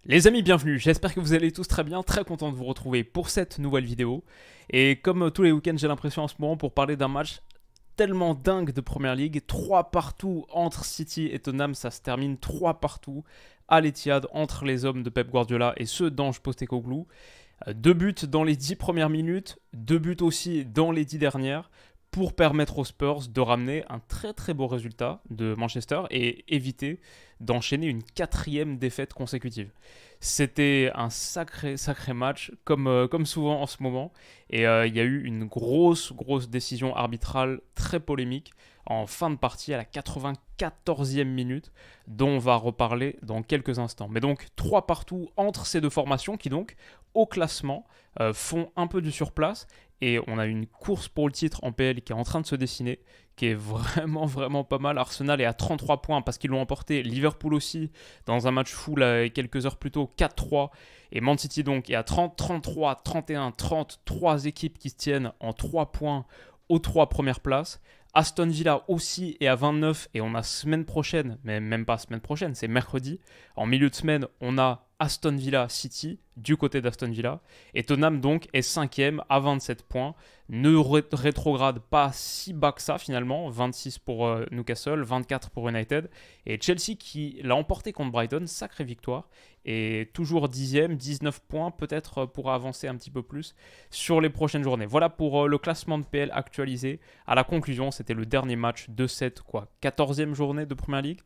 Les amis, bienvenue, j'espère que vous allez tous très bien, très content de vous retrouver pour cette nouvelle vidéo. Et comme tous les week-ends, j'ai l'impression en ce moment pour parler d'un match tellement dingue de Première Ligue, 3 partout entre City et Tottenham, ça se termine 3 partout à l'Etihad entre les hommes de Pep Guardiola et ceux d'Ange Postecoglou. 2 buts dans les 10 premières minutes, 2 buts aussi dans les 10 dernières, pour permettre aux Spurs de ramener un très très beau résultat de Manchester et éviter d'enchaîner une 4e défaite consécutive. C'était un sacré sacré match, comme souvent en ce moment, et il y a eu une grosse décision arbitrale très polémique en fin de partie à la 94e minute, dont on va reparler dans quelques instants. Mais donc 3 partout entre ces deux formations qui donc, au classement, font un peu du surplace. Et on a une course pour le titre en PL qui est en train de se dessiner, qui est vraiment pas mal. Arsenal est à 33 points parce qu'ils l'ont emporté. Liverpool aussi, dans un match fou là, quelques heures plus tôt, 4-3. Et Man City donc est à 30, 33, 31, 30. 3 équipes qui se tiennent en 3 points aux 3 premières places. Aston Villa aussi est à 29 et on a semaine prochaine, mais même pas semaine prochaine, c'est mercredi. En milieu de semaine, on a Aston Villa City du côté d'Aston Villa. Et Tottenham donc est 5e à 27 points. Ne rétrograde pas si bas que ça finalement. 26 pour Newcastle, 24 pour United. Et Chelsea qui l'a emporté contre Brighton, sacrée victoire. Et toujours 10e, 19 points, peut-être pourra avancer un petit peu plus sur les prochaines journées. Voilà pour le classement de PL actualisé. À la conclusion, c'était le dernier match de cette 14e journée de Première Ligue.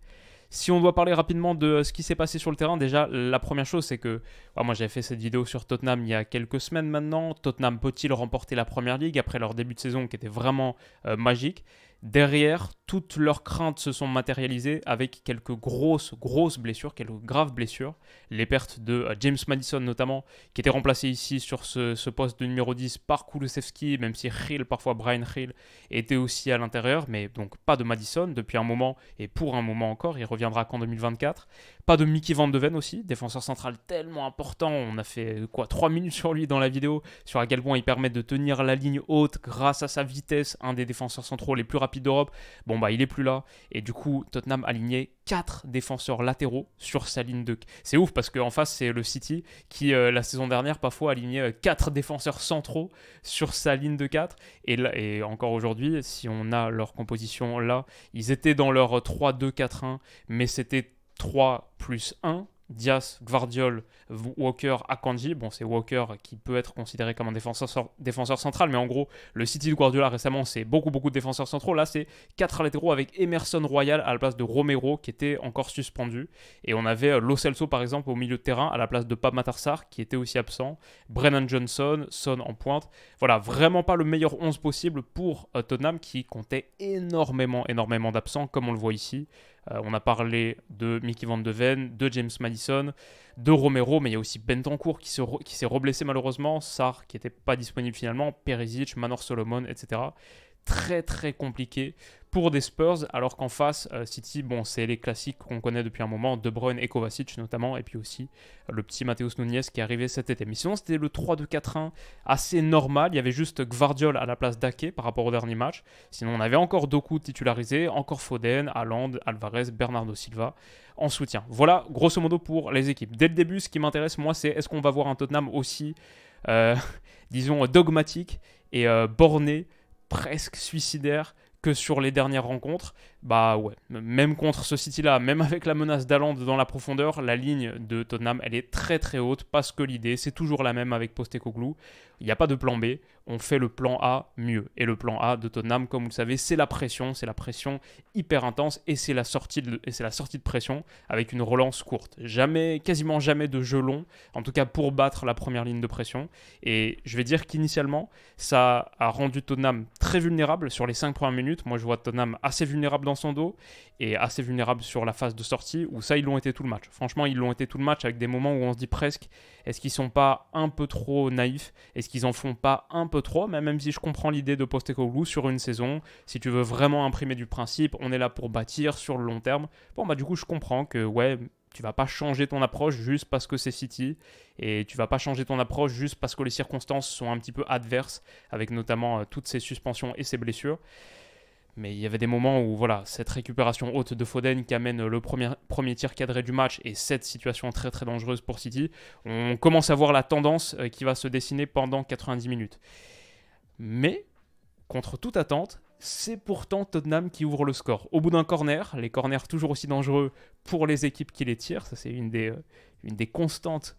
Si on doit parler rapidement de ce qui s'est passé sur le terrain, déjà la première chose c'est que moi j'avais fait cette vidéo sur Tottenham il y a quelques semaines maintenant. Tottenham peut-il remporter la Première Ligue après leur début de saison qui était vraiment magique. Derrière, toutes leurs craintes se sont matérialisées avec quelques grosses blessures, quelques graves blessures. Les pertes de James Maddison notamment, qui était remplacé ici sur ce poste de numéro 10 par Kulusevski, même si Hill, parfois Brian Hill, était aussi à l'intérieur, mais donc pas de Maddison depuis un moment et pour un moment encore, il reviendra qu'en 2024. Pas de Mickey Van de Ven aussi, défenseur central tellement important, on a fait 3 minutes sur lui dans la vidéo, sur à quel point il permet de tenir la ligne haute grâce à sa vitesse, un des défenseurs centraux les plus rapides d'Europe. Bon bah il est plus là, et du coup Tottenham alignait 4 défenseurs latéraux sur sa ligne de... C'est ouf parce qu'en face c'est le City qui la saison dernière parfois alignait 4 défenseurs centraux sur sa ligne de 4, et encore aujourd'hui si on a leur composition là, ils étaient dans leur 3-2-4-1, mais c'était 3 plus 1, Diaz, Gvardiol, Walker, Akanji. Bon, c'est Walker qui peut être considéré comme un défenseur central, mais en gros, le City de Guardiola récemment, c'est beaucoup de défenseurs centraux. Là, c'est 4 latéraux avec Emerson Royal à la place de Romero qui était encore suspendu. Et on avait Lo Celso, par exemple, au milieu de terrain à la place de Pape Matar Sarr qui était aussi absent. Brennan Johnson, Son en pointe. Voilà, vraiment pas le meilleur 11 possible pour Tottenham qui comptait énormément d'absents, comme on le voit ici. On a parlé de Mickey Van de Ven, de James Maddison, de Romero, mais il y a aussi Bentancur qui s'est reblessé malheureusement, Sarr qui n'était pas disponible finalement, Perisic, Manor Solomon, etc. Très compliqué pour des Spurs, alors qu'en face, City, bon, c'est les classiques qu'on connaît depuis un moment, De Bruyne et Kovacic notamment, et puis aussi le petit Matheus Nunes qui est arrivé cet été. Mais sinon, c'était le 3-2-4-1 assez normal, il y avait juste Gvardiol à la place d'Ake par rapport au dernier match. Sinon, on avait encore Doku titularisé, encore Foden, Haaland, Alvarez, Bernardo Silva en soutien. Voilà, grosso modo pour les équipes. Dès le début, ce qui m'intéresse, moi, c'est est-ce qu'on va voir un Tottenham aussi, disons, dogmatique et borné, presque suicidaire que sur les dernières rencontres. Bah ouais, même contre ce City-là, même avec la menace d'Haaland dans la profondeur, la ligne de Tottenham, elle est très haute parce que l'idée, c'est toujours la même avec Postecoglou. Il n'y a pas de plan B, on fait le plan A mieux. Et le plan A de Tottenham, comme vous le savez, c'est la pression hyper intense et c'est la sortie de pression avec une relance courte. Quasiment jamais de jeu long, en tout cas pour battre la première ligne de pression. Et je vais dire qu'initialement, ça a rendu Tottenham très vulnérable sur les 5 premières minutes. Moi, je vois Tottenham assez vulnérable dans son dos et assez vulnérable sur la phase de sortie où ça, ils l'ont été tout le match. Franchement, ils l'ont été tout le match avec des moments où on se dit presque, est-ce qu'ils sont pas un peu trop naïfs? Est-ce qu'ils en font pas un peu trop? Mais même si je comprends l'idée de Postecoglou sur une saison, si tu veux vraiment imprimer du principe, on est là pour bâtir sur le long terme. Bon, bah du coup, je comprends que, ouais, tu vas pas changer ton approche juste parce que c'est City et tu vas pas changer ton approche juste parce que les circonstances sont un petit peu adverses avec notamment toutes ces suspensions et ces blessures. Mais il y avait des moments où voilà, cette récupération haute de Foden qui amène le premier tir cadré du match et cette situation très très dangereuse pour City, on commence à voir la tendance qui va se dessiner pendant 90 minutes. Mais, contre toute attente, c'est pourtant Tottenham qui ouvre le score. Au bout d'un corner, les corners toujours aussi dangereux pour les équipes qui les tirent, ça c'est une des constantes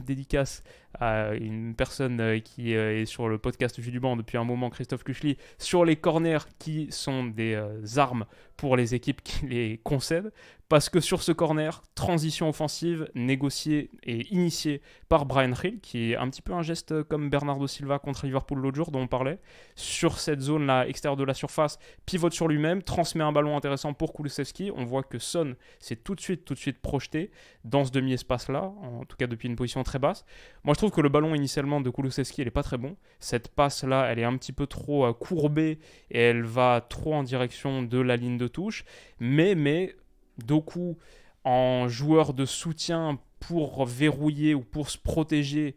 dédicace à une personne qui est sur le podcast Jus du Banc depuis un moment, Christophe Kuchli, sur les corners qui sont des armes pour les équipes qui les concèdent, parce que sur ce corner, transition offensive négociée et initiée par Bryan Gil, qui est un petit peu un geste comme Bernardo Silva contre Liverpool l'autre jour dont on parlait, sur cette zone-là extérieure de la surface, pivote sur lui-même, transmet un ballon intéressant pour Kulusevski. On voit que Son s'est tout de suite projeté dans ce demi-espace-là, en tout cas depuis une position très basse. Moi je trouve que le ballon initialement de Kulusevski, elle est pas très bon. Cette passe-là, elle est un petit peu trop courbée et elle va trop en direction de la ligne de touche. Mais Doku, en joueur de soutien pour verrouiller ou pour se protéger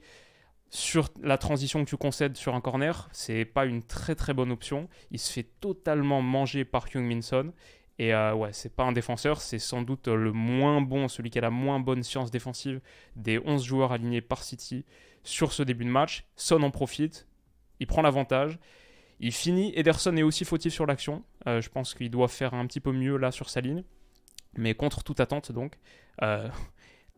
sur la transition que tu concèdes sur un corner, c'est pas une très très bonne option. Il se fait totalement manger par Heung-min Son. Et ouais, c'est pas un défenseur, c'est sans doute le moins bon, celui qui a la moins bonne science défensive des 11 joueurs alignés par City sur ce début de match. Son en profite, il prend l'avantage. Il finit, Ederson est aussi fautif sur l'action. Je pense qu'il doit faire un petit peu mieux là sur sa ligne. Mais contre toute attente donc,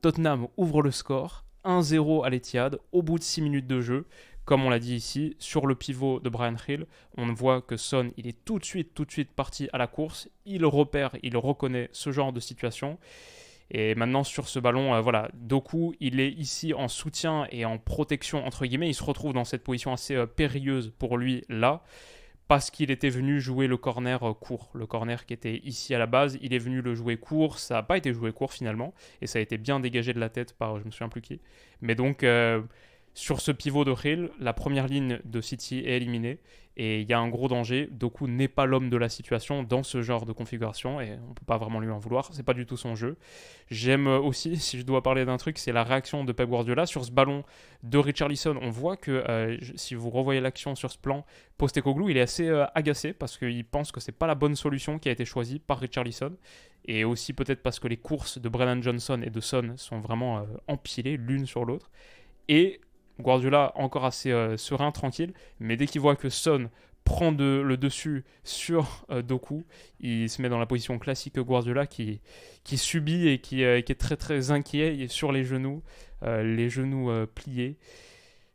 Tottenham ouvre le score, 1-0 à l'Etihad, au bout de 6 minutes de jeu. Comme on l'a dit ici, sur le pivot de Bryan Gil, on voit que Son, il est tout de suite parti à la course. Il repère, il reconnaît ce genre de situation. Et maintenant, sur ce ballon, voilà, Doku, il est ici en soutien et en protection, entre guillemets. Il se retrouve dans cette position assez périlleuse pour lui, là, parce qu'il était venu jouer le corner court. Le corner qui était ici à la base, il est venu le jouer court. Ça n'a pas été joué court finalement. Et ça a été bien dégagé de la tête par, je me souviens plus qui. Mais donc, sur ce pivot de Gil, la première ligne de City est éliminée. Et il y a un gros danger. Doku n'est pas l'homme de la situation dans ce genre de configuration. Et on ne peut pas vraiment lui en vouloir. C'est pas du tout son jeu. J'aime aussi, si je dois parler d'un truc, c'est la réaction de Pep Guardiola sur ce ballon de Richarlison. On voit que, si vous revoyez l'action sur ce plan, Postecoglou, il est assez agacé parce qu'il pense que c'est pas la bonne solution qui a été choisie par Richarlison. Et aussi peut-être parce que les courses de Brennan Johnson et de Son sont vraiment empilées l'une sur l'autre. Et Guardiola encore assez serein, tranquille, mais dès qu'il voit que Son prend le dessus sur Doku, il se met dans la position classique Guardiola qui subit et qui est très très inquiet. Il est sur les genoux pliés.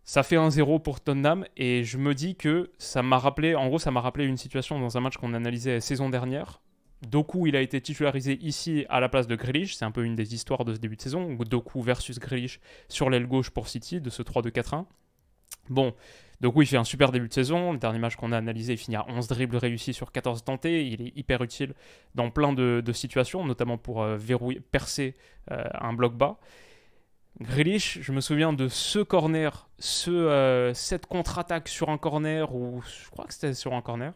Ça fait 1-0 pour Tottenham et je me dis que ça m'a rappelé une situation dans un match qu'on analysait la saison dernière. Doku, il a été titularisé ici à la place de Grealish. C'est un peu une des histoires de ce début de saison. Doku versus Grealish sur l'aile gauche pour City, de ce 3-2-4-1. Bon, Doku, il fait un super début de saison. Le dernier match qu'on a analysé, il finit à 11 dribbles réussis sur 14 tentés. Il est hyper utile dans plein de situations, notamment pour percer un bloc bas. Grealish, je me souviens de ce corner, cette contre-attaque sur un corner, ou je crois que c'était sur un corner,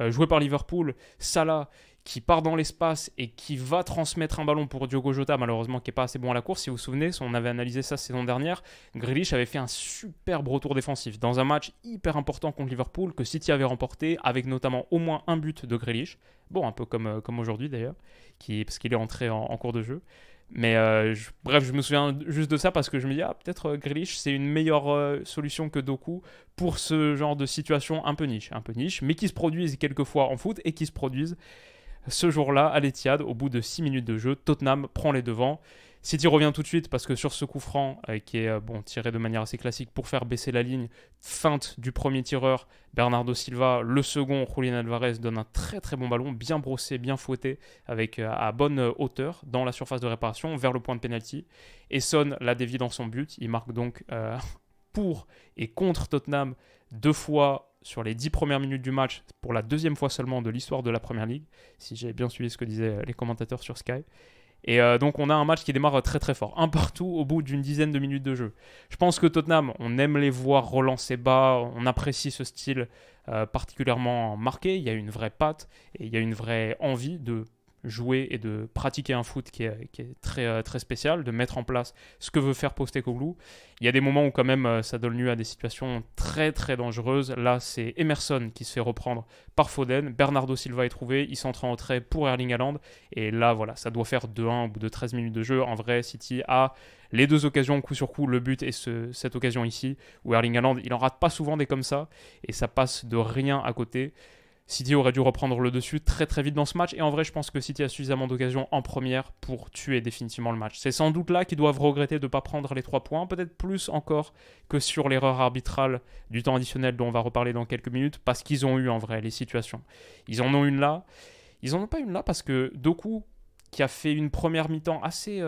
joué par Liverpool. Salah qui part dans l'espace et qui va transmettre un ballon pour Diogo Jota, malheureusement qui n'est pas assez bon à la course. Si vous vous souvenez, on avait analysé ça saison dernière, Grealish avait fait un superbe retour défensif dans un match hyper important contre Liverpool que City avait remporté, avec notamment au moins un but de Grealish. Bon, un peu comme aujourd'hui d'ailleurs, parce qu'il est entré en cours de jeu. Mais bref, je me souviens juste de ça parce que je me dis, peut-être Grealish, c'est une meilleure solution que Doku pour ce genre de situation un peu niche, mais qui se produisent quelquefois en foot et qui se produisent ce jour-là à l'Etihad. Au bout de 6 minutes de jeu, Tottenham prend les devants. City revient tout de suite parce que sur ce coup franc, qui est tiré de manière assez classique pour faire baisser la ligne, feinte du premier tireur, Bernardo Silva, le second, Julián Álvarez, donne un très très bon ballon, bien brossé, bien fouetté, avec à bonne hauteur dans la surface de réparation, vers le point de pénalty. Et Son la dévie dans son but. Il marque donc pour et contre Tottenham 2 fois sur les 10 premières minutes du match, pour la deuxième fois seulement de l'histoire de la Première Ligue, si j'ai bien suivi ce que disaient les commentateurs sur Sky. Et donc on a un match qui démarre très très fort, un partout au bout d'une dizaine de minutes de jeu. Je pense que Tottenham, on aime les voir relancer bas, on apprécie ce style particulièrement marqué. Il y a une vraie patte et il y a une vraie envie de jouer et de pratiquer un foot qui est très spécial, de mettre en place ce que veut faire Postecoglou. Il y a des moments où quand même ça donne lieu à des situations très dangereuses. Là, c'est Emerson qui se fait reprendre par Foden, Bernardo Silva est trouvé, il s'entre en retrait pour Erling Haaland, et là voilà, ça doit faire 2-1 au bout de 13 minutes de jeu. En vrai, City a les deux occasions coup sur coup, le but et cette occasion ici, où Erling Haaland, il en rate pas souvent des comme ça, et ça passe de rien à côté. City aurait dû reprendre le dessus très vite dans ce match, et en vrai je pense que City a suffisamment d'occasions en première pour tuer définitivement le match. C'est sans doute là qu'ils doivent regretter de ne pas prendre les 3 points, peut-être plus encore que sur l'erreur arbitrale du temps additionnel dont on va reparler dans quelques minutes, parce qu'ils ont eu en vrai les situations. Ils en ont une là, ils en ont pas une là parce que Doku, qui a fait une première mi-temps assez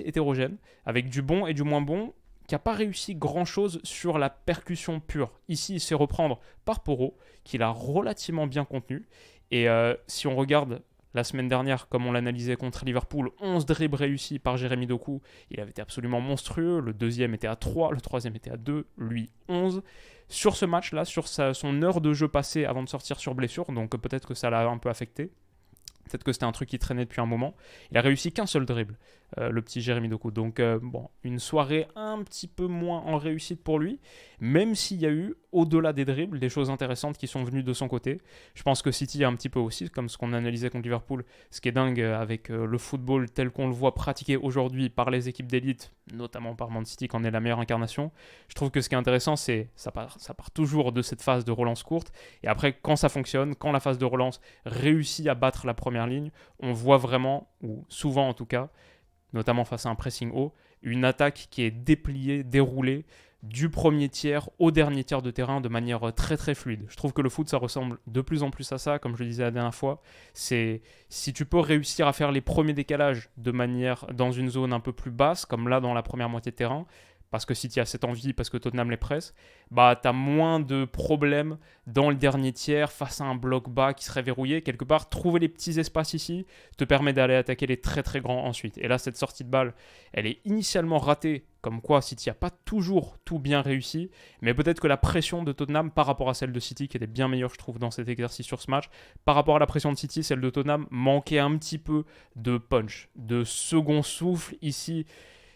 hétérogène, avec du bon et du moins bon, qui n'a pas réussi grand-chose sur la percussion pure. Ici, il se fait reprendre par Porro, qu'il a relativement bien contenu. Et si on regarde la semaine dernière, comme on l'analysait contre Liverpool, 11 dribbles réussis par Jérémy Doku, il avait été absolument monstrueux. Le deuxième était à 3, le troisième était à 2, lui 11. Sur ce match-là, sur son heure de jeu passée avant de sortir sur blessure, donc peut-être que ça l'a un peu affecté. Peut-être que c'était un truc qui traînait depuis un moment. Il a réussi qu'un seul dribble, le petit Jérémy Doku. Donc, une soirée un petit peu moins en réussite pour lui, même s'il y a eu, au-delà des dribbles, des choses intéressantes qui sont venues de son côté. Je pense que City a un petit peu aussi, comme ce qu'on analysait contre Liverpool. Ce qui est dingue avec le football tel qu'on le voit pratiqué aujourd'hui par les équipes d'élite, notamment par Man City, qui en est la meilleure incarnation. Je trouve que ce qui est intéressant, c'est ça part toujours de cette phase de relance courte. Et après, quand ça fonctionne, quand la phase de relance réussit à battre la première ligne, on voit vraiment, ou souvent en tout cas, notamment face à un pressing haut, une attaque qui est dépliée, déroulée du premier tiers au dernier tiers de terrain de manière très fluide. Je trouve que le foot, ça ressemble de plus en plus à ça, comme je le disais la dernière fois. C'est si tu peux réussir à faire les premiers décalages de manière dans une zone un peu plus basse, comme là dans la première moitié de terrain, parce que City a cette envie, parce que Tottenham les presse, bah t'as moins de problèmes dans le dernier tiers face à un bloc bas qui serait verrouillé. Quelque part, trouver les petits espaces ici te permet d'aller attaquer les très grands ensuite. Et là, cette sortie de balle, elle est initialement ratée, comme quoi City n'a pas toujours tout bien réussi, mais peut-être que la pression de Tottenham par rapport à celle de City, qui était bien meilleure, je trouve, dans cet exercice sur ce match, par rapport à la pression de City, celle de Tottenham manquait un petit peu de punch, de second souffle ici.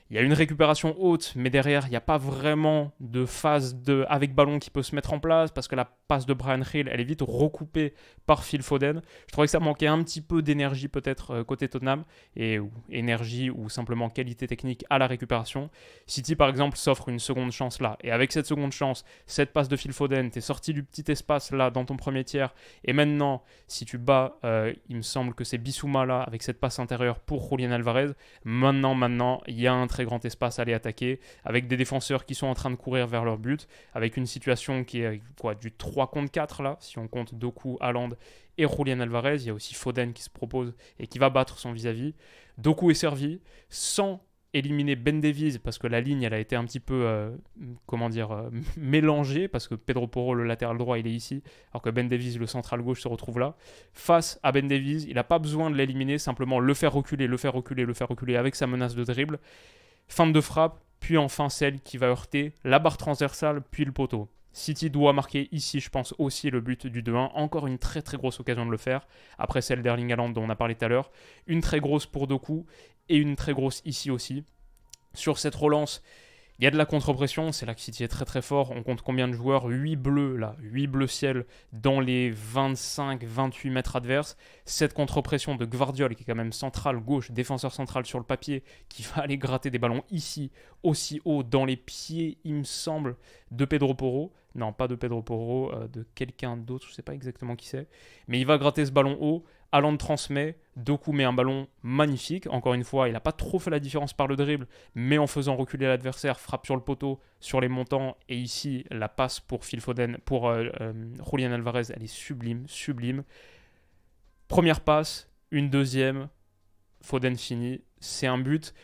Il y a une récupération haute, mais derrière, il n'y a pas vraiment de phase avec ballon qui peut se mettre en place parce que la passe de Bryan Gil, elle est vite recoupée par Phil Foden. Je trouvais que ça manquait un petit peu d'énergie peut-être côté Tottenham, ou énergie ou simplement qualité technique à la récupération. City, par exemple, s'offre une seconde chance là. Et avec cette seconde chance, cette passe de Phil Foden, tu es sorti du petit espace là dans ton premier tiers. Et maintenant, si tu bats, il me semble que c'est Bissouma là, avec cette passe intérieure pour Julian Alvarez, maintenant, il y a un très grand espace à aller attaquer, avec des défenseurs qui sont en train de courir vers leur but, avec une situation qui est du 3 contre 4 là, si on compte Doku, Haaland et Julian Alvarez. Il y a aussi Foden qui se propose et qui va battre son vis-à-vis. Doku est servi sans éliminer Ben Davies parce que la ligne elle a été un petit peu mélangée parce que Pedro Porro le latéral droit il est ici alors que Ben Davies le central gauche se retrouve là. Face à Ben Davies, il n'a pas besoin de l'éliminer, simplement le faire reculer avec sa menace de dribble. Feinte de frappe, puis enfin celle qui va heurter la barre transversale, puis le poteau. City doit marquer ici, je pense, aussi le but du 2-1. Encore une très grosse occasion de le faire. Après celle d'Erling Haaland dont on a parlé tout à l'heure. Une très grosse pour Doku et une très grosse ici aussi. Sur cette relance, il y a de la contre-pression. C'est là que City est très fort. On compte combien de joueurs ? 8 bleus là, 8 bleus ciel dans les 25-28 mètres adverses. Cette contre-pression de Gvardiol qui est quand même central gauche, défenseur central sur le papier, qui va aller gratter des ballons ici, aussi haut, dans les pieds, il me semble, de Pedro Porro. Non, pas de Pedro Porro, de quelqu'un d'autre, je ne sais pas exactement qui c'est. Mais il va gratter ce ballon haut. Haaland transmet, Doku met un ballon magnifique. Encore une fois, il n'a pas trop fait la différence par le dribble, mais en faisant reculer l'adversaire, frappe sur le poteau, sur les montants. Et ici, la passe pour Phil Foden, pour Julian Alvarez, elle est sublime. Première passe, une deuxième, Foden finit. C'est un but.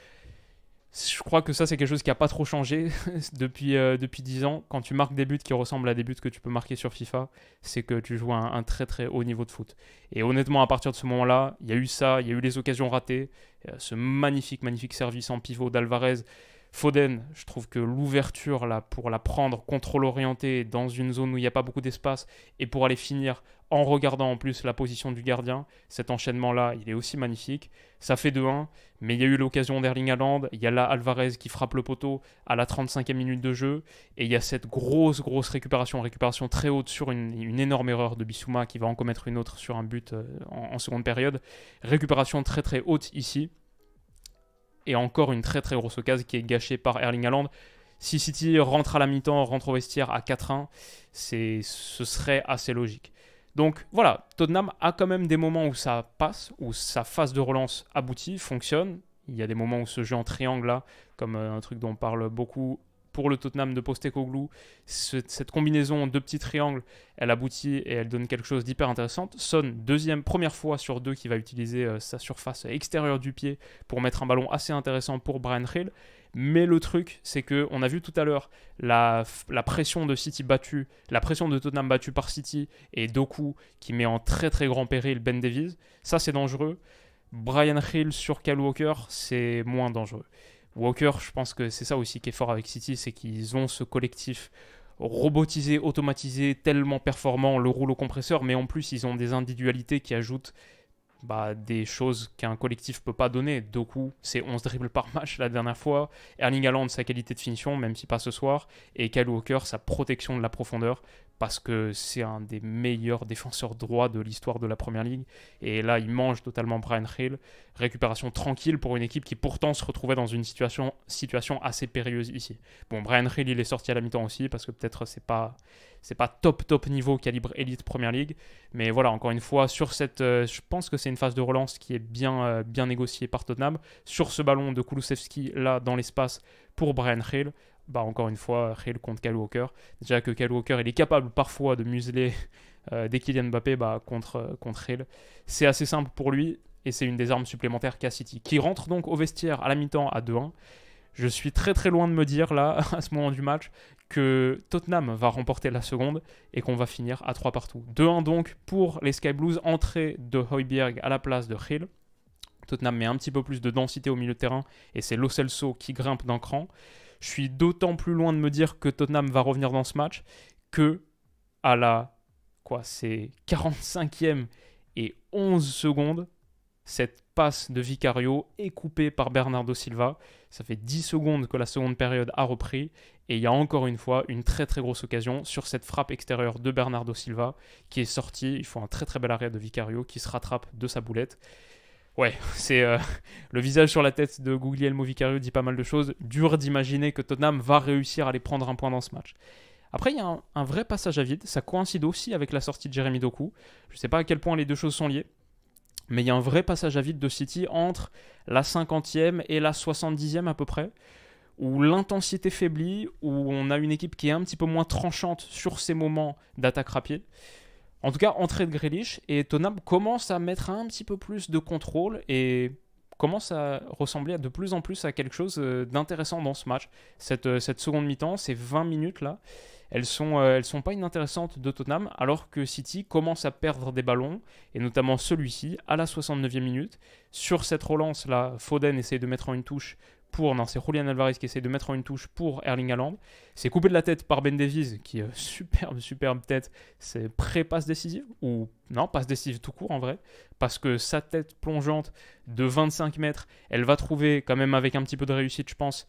Je crois que ça, c'est quelque chose qui n'a pas trop changé depuis 10 ans. Quand tu marques des buts qui ressemblent à des buts que tu peux marquer sur FIFA, c'est que tu joues à un très haut niveau de foot. Et honnêtement, à partir de ce moment-là, il y a eu ça, il y a eu les occasions ratées, ce magnifique service en pivot d'Alvarez. Foden, je trouve que l'ouverture là pour la prendre, contrôle orienté dans une zone où il n'y a pas beaucoup d'espace et pour aller finir en regardant en plus la position du gardien, cet enchaînement là, il est aussi magnifique. Ça fait 2-1, mais il y a eu l'occasion d'Erling Haaland, il y a là Alvarez qui frappe le poteau à la 35e minute de jeu et il y a cette grosse récupération très haute sur une énorme erreur de Bissouma qui va en commettre une autre sur un but en seconde période. Récupération très haute ici. Et encore une très grosse occasion qui est gâchée par Erling Haaland. Si City rentre à la mi-temps, rentre au vestiaire à 4-1, ce serait assez logique. Donc voilà, Tottenham a quand même des moments où ça passe, où sa phase de relance aboutit, fonctionne. Il y a des moments où ce jeu en triangle là, comme un truc dont on parle beaucoup pour le Tottenham de Postecoglou, cette combinaison de petits triangles, elle aboutit et elle donne quelque chose d'hyper intéressant. Son, première fois sur 2 qui va utiliser sa surface extérieure du pied pour mettre un ballon assez intéressant pour Bryan Gil. Mais le truc, c'est qu'on a vu tout à l'heure la pression de City battue, la pression de Tottenham battue par City et Doku qui met en très grand péril Ben Davies. Ça, c'est dangereux. Bryan Gil sur Kyle Walker, c'est moins dangereux. Walker, je pense que c'est ça aussi qui est fort avec City, c'est qu'ils ont ce collectif robotisé, automatisé, tellement performant, le rouleau compresseur, mais en plus ils ont des individualités qui ajoutent des choses qu'un collectif peut pas donner. Doku, c'est 11 dribbles par match la dernière fois. Erling Haaland, sa qualité de finition, même si pas ce soir. Et Kyle Walker, sa protection de la profondeur, parce que c'est un des meilleurs défenseurs droits de l'histoire de la Première Ligue. Et là, il mange totalement Bryan Gil. Récupération tranquille pour une équipe qui pourtant se retrouvait dans une situation assez périlleuse ici. Bon, Bryan Gil, il est sorti à la mi-temps aussi, parce que peut-être c'est pas top niveau calibre élite Première Ligue. Mais voilà, encore une fois, sur cette, je pense que c'est une phase de relance qui est bien négociée par Tottenham. Sur ce ballon de Kulusevski, là, dans l'espace, pour Bryan Gil, encore une fois, Gil contre Kyle Walker. Déjà que Kyle Walker, il est capable parfois de museler dès Kylian Mbappé contre Gil. C'est assez simple pour lui, et c'est une des armes supplémentaires qu'a City, qui rentre donc au vestiaire à la mi-temps à 2-1. Je suis très loin de me dire, là, à ce moment du match, que Tottenham va remporter la seconde et qu'on va finir à 3 partout. 2-1 donc pour les Sky Blues, entrée de Højbjerg à la place de Gil. Tottenham met un petit peu plus de densité au milieu de terrain et c'est Lo Celso qui grimpe d'un cran. Je suis d'autant plus loin de me dire que Tottenham va revenir dans ce match que à la c'est 45e et 11 secondes, cette passe de Vicario est coupée par Bernardo Silva. Ça fait 10 secondes que la seconde période a repris. Et il y a encore une fois une très grosse occasion sur cette frappe extérieure de Bernardo Silva qui est sortie. Il faut un très bel arrêt de Vicario qui se rattrape de sa boulette. Ouais, c'est le visage sur la tête de Guglielmo Vicario dit pas mal de choses. Dur d'imaginer que Tottenham va réussir à aller prendre un point dans ce match. Après, il y a un vrai passage à vide. Ça coïncide aussi avec la sortie de Jeremy Doku. Je ne sais pas à quel point les deux choses sont liées. Mais il y a un vrai passage à vide de City entre la 50e et la 70e à peu près, où l'intensité faiblit, où on a une équipe qui est un petit peu moins tranchante sur ces moments d'attaque rapide. En tout cas, entrée de Grealish, et Tottenham commence à mettre un petit peu plus de contrôle et commence à ressembler de plus en plus à quelque chose d'intéressant dans ce match. Cette seconde mi-temps, ces 20 minutes là, elles sont pas inintéressantes de Tottenham, alors que City commence à perdre des ballons, et notamment celui-ci, à la 69e minute. Sur cette relance-là, Foden essaie de mettre en une touche c'est Julian Alvarez qui essaie de mettre en une touche pour Erling Haaland. C'est coupé de la tête par Ben Davies, qui superbe tête. C'est pré-passe décisive, ou non, passe décisive tout court en vrai, parce que sa tête plongeante de 25 mètres, elle va trouver quand même avec un petit peu de réussite, je pense,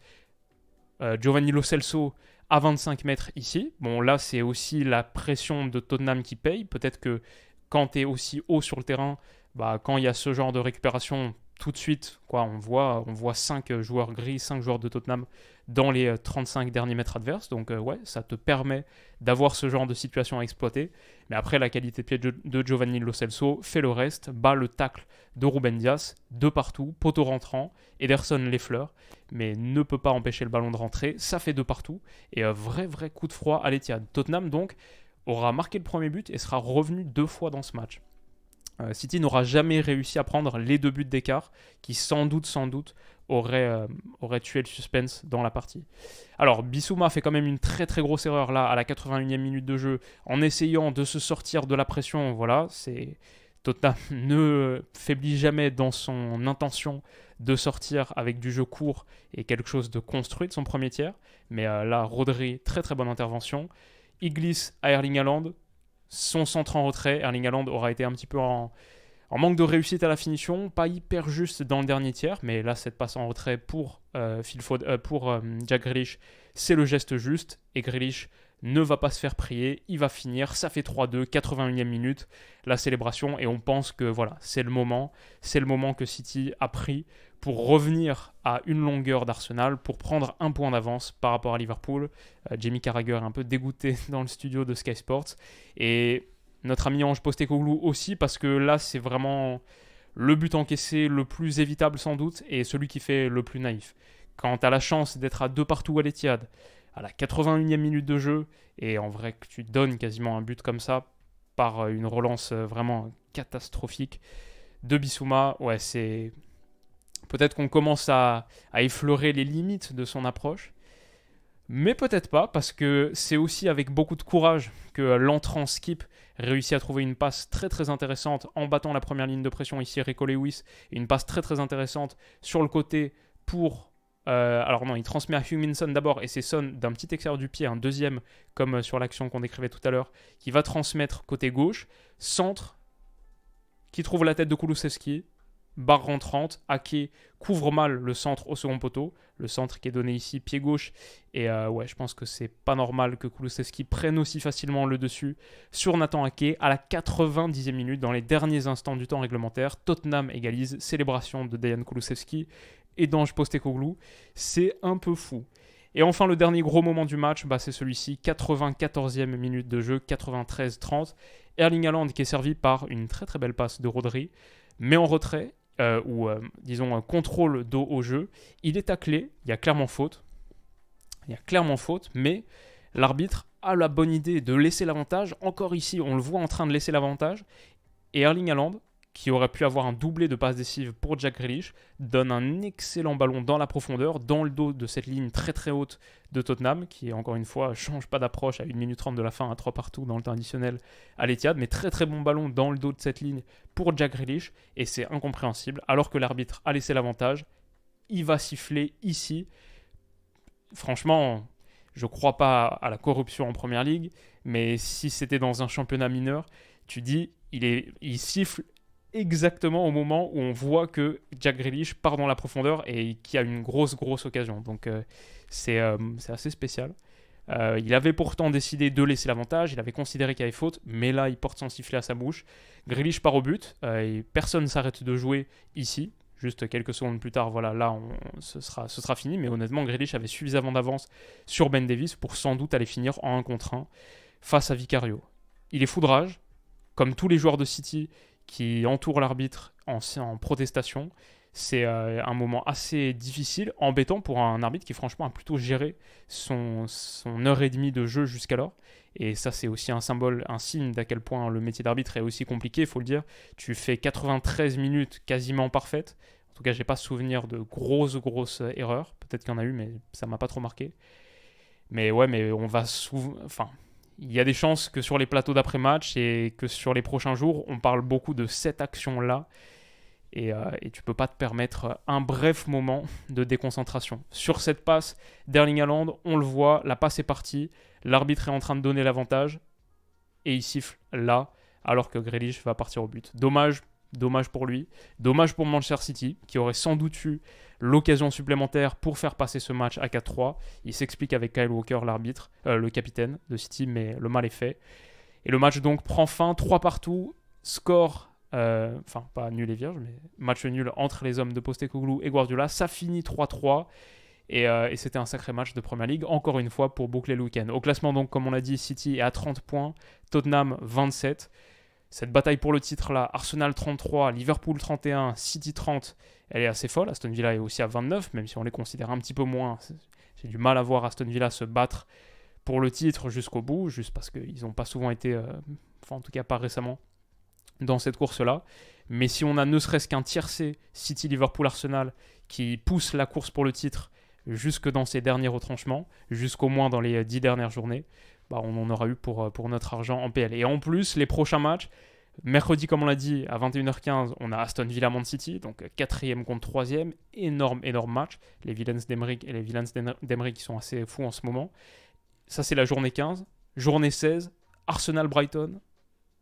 Giovanni Lo Celso à 25 mètres ici. Bon, là, c'est aussi la pression de Tottenham qui paye. Peut-être que quand tu es aussi haut sur le terrain, quand il y a ce genre de récupération, tout de suite, on voit 5 joueurs gris, 5 joueurs de Tottenham dans les 35 derniers mètres adverses. Donc, ça te permet d'avoir ce genre de situation à exploiter. Mais après, la qualité de pied de Giovanni Lo Celso fait le reste, bat le tacle de Ruben Dias, de partout, poteau rentrant, Ederson l'effleure, mais ne peut pas empêcher le ballon de rentrer. Ça fait de partout. Et un vrai coup de froid à l'Etihad. Tottenham, donc, aura marqué le premier but et sera revenu 2 fois dans ce match. City n'aura jamais réussi à prendre les 2 buts d'écart qui sans doute auraient tué le suspense dans la partie. Alors Bissouma fait quand même une très grosse erreur là à la 81e minute de jeu en essayant de se sortir de la pression. Voilà, c'est Tottenham ne faiblit jamais dans son intention de sortir avec du jeu court et quelque chose de construit de son premier tiers. Mais là, Rodri, très très bonne intervention. Il glisse à Erling Haaland. Son centre en retrait. Erling Haaland aura été un petit peu en manque de réussite à la finition. Pas hyper juste dans le dernier tiers. Mais là, cette passe en retrait pour Jack Grealish, c'est le geste juste. Et Grealish ne va pas se faire prier, il va finir, ça fait 3-2, 81e minute, la célébration, et on pense que voilà, c'est le moment que City a pris pour revenir à une longueur d'Arsenal, pour prendre un point d'avance par rapport à Liverpool. Jamie Carragher est un peu dégoûté dans le studio de Sky Sports, et notre ami Ange Postecoglou aussi, parce que là c'est vraiment le but encaissé le plus évitable sans doute, et celui qui fait le plus naïf. Quand tu as la chance d'être à 2 partout à l'Etihad, à la 81e minute de jeu, et en vrai que tu donnes quasiment un but comme ça par une relance vraiment catastrophique de Bissouma, ouais, c'est... Peut-être qu'on commence à effleurer les limites de son approche, mais peut-être pas, parce que c'est aussi avec beaucoup de courage que l'entrant Skip réussit à trouver une passe très très intéressante en battant la première ligne de pression ici, Rico Lewis, et une passe très très intéressante sur le côté pour... alors non, il transmet à Hugh d'abord, et c'est Son d'un petit extérieur du pied, un deuxième, comme sur l'action qu'on décrivait tout à l'heure, qui va transmettre côté gauche, centre, qui trouve la tête de Kulusevski, barre rentrante, Ake couvre mal le centre au second poteau, le centre qui est donné ici, pied gauche, et ouais, je pense que c'est pas normal que Kulusevski prenne aussi facilement le dessus sur Nathan Ake à la 90e minute, dans les derniers instants du temps réglementaire. Tottenham égalise, célébration de Dejan Kulusevski et d'Ange Postecoglou, c'est un peu fou. Et enfin, le dernier gros moment du match, c'est celui-ci, 94e minute de jeu, 93-30. Erling Haaland qui est servi par une très très belle passe de Rodri, mais en retrait, disons un contrôle dos au jeu. Il est taclé, il y a clairement faute, mais l'arbitre a la bonne idée de laisser l'avantage. Encore ici, on le voit en train de laisser l'avantage, et Erling Haaland, qui aurait pu avoir un doublé de passes décisives pour Jack Grealish, donne un excellent ballon dans la profondeur, dans le dos de cette ligne très très haute de Tottenham, qui encore une fois change pas d'approche à 1 minute 30 de la fin, à 3 partout dans le temps additionnel à l'Etihad, mais très très bon ballon dans le dos de cette ligne pour Jack Grealish, et c'est incompréhensible, alors que l'arbitre a laissé l'avantage, il va siffler ici. Franchement, je crois pas à la corruption en première ligue, mais si c'était dans un championnat mineur, tu dis, il siffle exactement au moment où on voit que Jack Grealish part dans la profondeur et qui a une grosse occasion. Donc c'est assez spécial. Il avait pourtant décidé de laisser l'avantage, il avait considéré qu'il y avait faute, mais là il porte son sifflet à sa bouche. Grealish part au but, et personne ne s'arrête de jouer ici. Juste quelques secondes plus tard, voilà, là ce sera fini, mais honnêtement Grealish avait suffisamment d'avance sur Ben Davies pour sans doute aller finir en 1 contre 1 face à Vicario. Il est foudrage, comme tous les joueurs de City qui entourent l'arbitre en protestation. C'est un moment assez difficile, embêtant pour un arbitre qui franchement a plutôt géré son heure et demie de jeu jusqu'alors. Et ça c'est aussi un symbole, un signe d'à quel point le métier d'arbitre est aussi compliqué, il faut le dire. Tu fais 93 minutes quasiment parfaites. En tout cas, j'ai pas souvenir de grosses erreurs. Peut-être qu'il y en a eu, mais ça m'a pas trop marqué. Mais ouais, mais on va il y a des chances que sur les plateaux d'après-match et que sur les prochains jours, on parle beaucoup de cette action-là. Et tu peux pas te permettre un bref moment de déconcentration. Sur cette passe d'Erling Haaland, on le voit, la passe est partie, l'arbitre est en train de donner l'avantage, et il siffle là, alors que Grealish va partir au but. Dommage pour lui, dommage pour Manchester City, qui aurait sans doute eu l'occasion supplémentaire pour faire passer ce match à 4-3. Il s'explique avec Kyle Walker, l'arbitre, le capitaine de City, mais le mal est fait. Et le match donc prend fin, 3 partout, score... pas nul et vierge, mais match nul entre les hommes de Postecoglou et Guardiola. Ça finit 3-3 et c'était un sacré match de Premier League, encore une fois pour boucler le week-end. Au classement, donc, comme on l'a dit, City est à 30 points, Tottenham 27. Cette bataille pour le titre là, Arsenal 33, Liverpool 31, City 30, elle est assez folle. Aston Villa est aussi à 29, même si on les considère un petit peu moins. J'ai du mal à voir Aston Villa se battre pour le titre jusqu'au bout, juste parce qu'ils n'ont pas souvent été, en tout cas pas récemment, dans cette course-là. Mais si on a ne serait-ce qu'un tiercé City, Liverpool, Arsenal qui pousse la course pour le titre jusque dans ses derniers retranchements, jusqu'au moins dans les 10 dernières journées, on en aura eu pour notre argent en PL. Et en plus, les prochains matchs, Mercredi, comme on l'a dit, à 21h15, on a Aston Villa Man City, donc 4e contre 3e. Énorme match. Les Villains d'Emery et les Villains d'Emery qui sont assez fous en ce moment. Ça, c'est la journée 15. Journée 16, Arsenal Brighton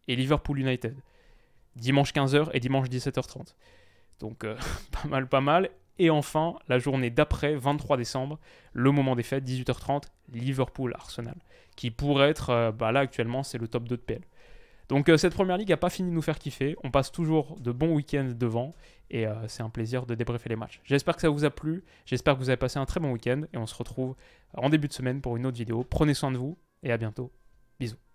et Liverpool United. Dimanche 15h et dimanche 17h30. Donc, pas mal. Et enfin, la journée d'après, 23 décembre, le moment des fêtes, 18h30, Liverpool-Arsenal. Qui pourrait être, là actuellement, c'est le top 2 de PL. Donc cette première ligue n'a pas fini de nous faire kiffer. On passe toujours de bons week-ends devant. Et c'est un plaisir de débriefer les matchs. J'espère que ça vous a plu. J'espère que vous avez passé un très bon week-end. Et on se retrouve en début de semaine pour une autre vidéo. Prenez soin de vous et à bientôt. Bisous.